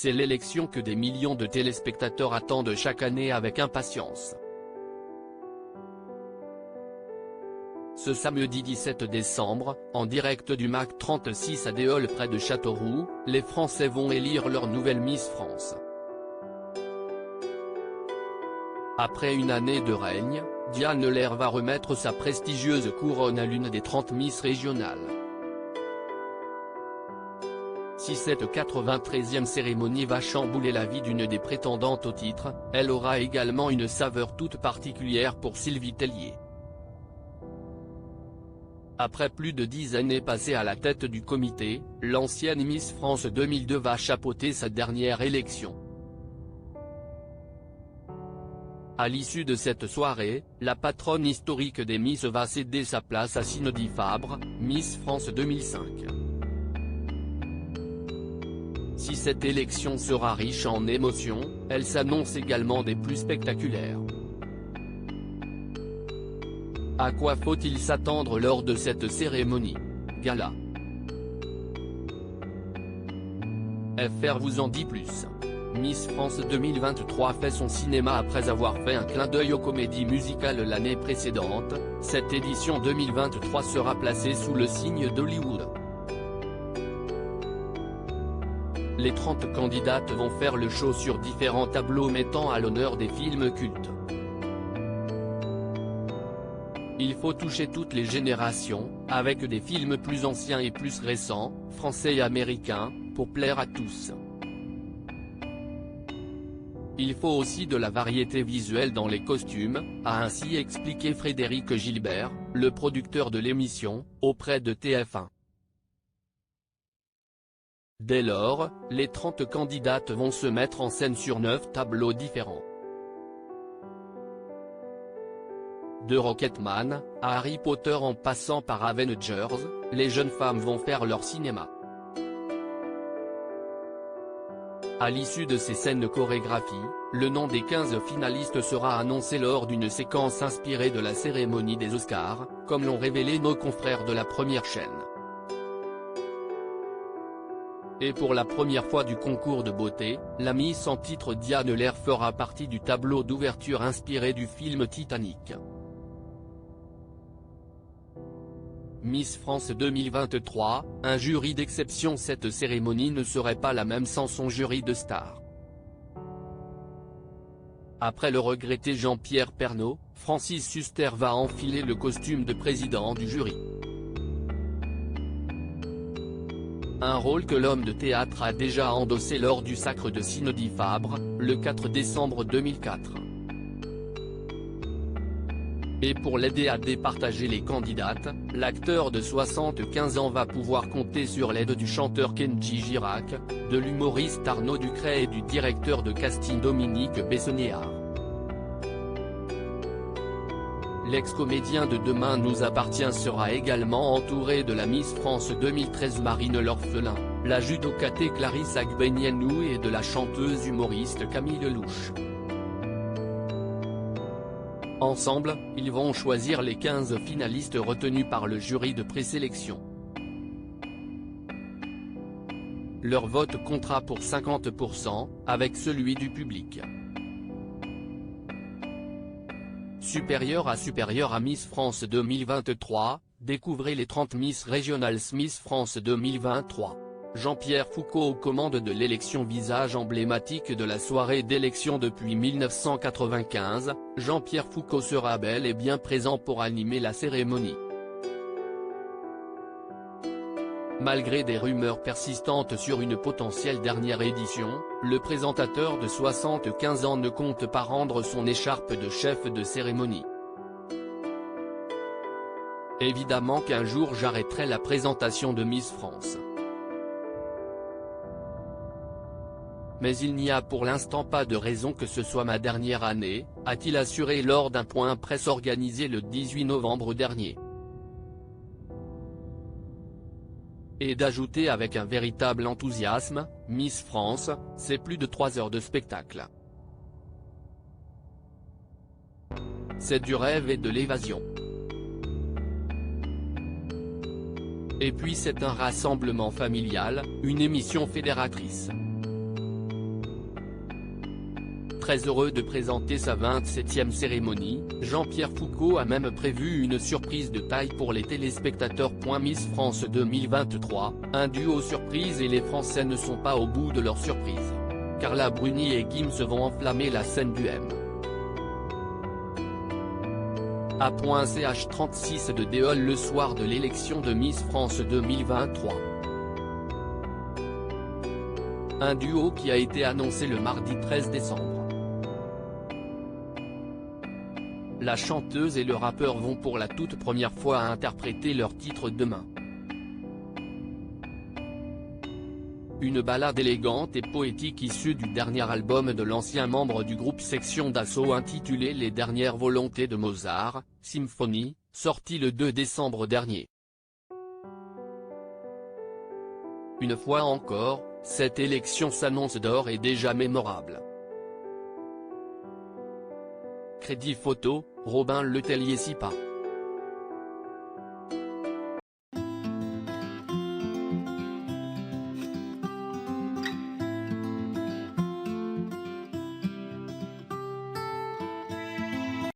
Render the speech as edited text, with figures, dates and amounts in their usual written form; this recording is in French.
c'est l'élection que des millions de téléspectateurs attendent chaque année avec impatience. Ce samedi 17 décembre, en direct du MAC 36 à Déol près de Châteauroux, les Français vont élire leur nouvelle Miss France. Après une année de règne, Diane Lair va remettre sa prestigieuse couronne à l'une des 30 Miss régionales. Si cette 93e cérémonie va chambouler la vie d'une des prétendantes au titre, elle aura également une saveur toute particulière pour Sylvie Tellier. Après plus de 10 années passées à la tête du comité, l'ancienne Miss France 2002 va chapeauter sa dernière élection. À l'issue de cette soirée, la patronne historique des Miss va céder sa place à Cindy Fabre, Miss France 2005. Si cette élection sera riche en émotions, elle s'annonce également des plus spectaculaires. À quoi faut-il s'attendre lors de cette cérémonie? Gala. FR vous en dit plus. Miss France 2023 fait son cinéma après avoir fait un clin d'œil aux comédies musicales l'année précédente. Cette édition 2023 sera placée sous le signe d'Hollywood. Les 30 candidates vont faire le show sur différents tableaux mettant à l'honneur des films cultes. Il faut toucher toutes les générations, avec des films plus anciens et plus récents, français et américains, pour plaire à tous. Il faut aussi de la variété visuelle dans les costumes, a ainsi expliqué Frédéric Gilbert, le producteur de l'émission, auprès de TF1. Dès lors, les 30 candidates vont se mettre en scène sur 9 tableaux différents. De Rocketman, à Harry Potter en passant par Avengers, les jeunes femmes vont faire leur cinéma. À l'issue de ces scènes de chorégraphie, le nom des 15 finalistes sera annoncé lors d'une séquence inspirée de la cérémonie des Oscars, comme l'ont révélé nos confrères de la première chaîne. Et pour la première fois du concours de beauté, la Miss en titre Diane Lair fera partie du tableau d'ouverture inspiré du film Titanic. Miss France 2023, un jury d'exception. Cette cérémonie ne serait pas la même sans son jury de stars. Après le regretté Jean-Pierre Pernaut, Francis Huster va enfiler le costume de président du jury. Un rôle que l'homme de théâtre a déjà endossé lors du sacre de Cindy Fabre, le 4 décembre 2004. Et pour l'aider à départager les candidates, l'acteur de 75 ans va pouvoir compter sur l'aide du chanteur Kenji Girac, de l'humoriste Arnaud Ducret et du directeur de casting Dominique Bessonnière. L'ex-comédien de Demain nous appartient sera également entouré de la Miss France 2013 Marine L'Orphelin, la judokate Clarisse Agbenienou et de la chanteuse humoriste Camille Lelouch. Ensemble, ils vont choisir les 15 finalistes retenus par le jury de présélection. Leur vote comptera pour 50%, avec celui du public. Supérieur à Miss France 2023, découvrez les 30 Miss Regionals Miss France 2023. Jean-Pierre Foucault aux commandes de l'élection. Visage emblématique de la soirée d'élection depuis 1995, Jean-Pierre Foucault sera bel et bien présent pour animer la cérémonie. Malgré des rumeurs persistantes sur une potentielle dernière édition, le présentateur de 75 ans ne compte pas rendre son écharpe de chef de cérémonie. Évidemment qu'un jour j'arrêterai la présentation de Miss France. Mais il n'y a pour l'instant pas de raison que ce soit ma dernière année, a-t-il assuré lors d'un point presse organisé le 18 novembre dernier. Et d'ajouter avec un véritable enthousiasme, Miss France, c'est plus de 3 heures de spectacle. C'est du rêve et de l'évasion. Et puis c'est un rassemblement familial, une émission fédératrice. Très heureux de présenter sa 27e cérémonie, Jean-Pierre Foucault a même prévu une surprise de taille pour les téléspectateurs. Miss France 2023, un duo surprise et les Français ne sont pas au bout de leur surprise. Carla Bruni et Gims vont enflammer la scène du M. A.ch 36 de Déol le soir de l'élection de Miss France 2023. Un duo qui a été annoncé le mardi 13 décembre. La chanteuse et le rappeur vont pour la toute première fois interpréter leur titre demain. Une ballade élégante et poétique issue du dernier album de l'ancien membre du groupe Section d'Assaut intitulé Les dernières volontés de Mozart, Symphonie, sorti le 2 décembre dernier. Une fois encore, cette élection s'annonce d'ores et déjà mémorable. Crédit photo, Robin Letellier Sipa.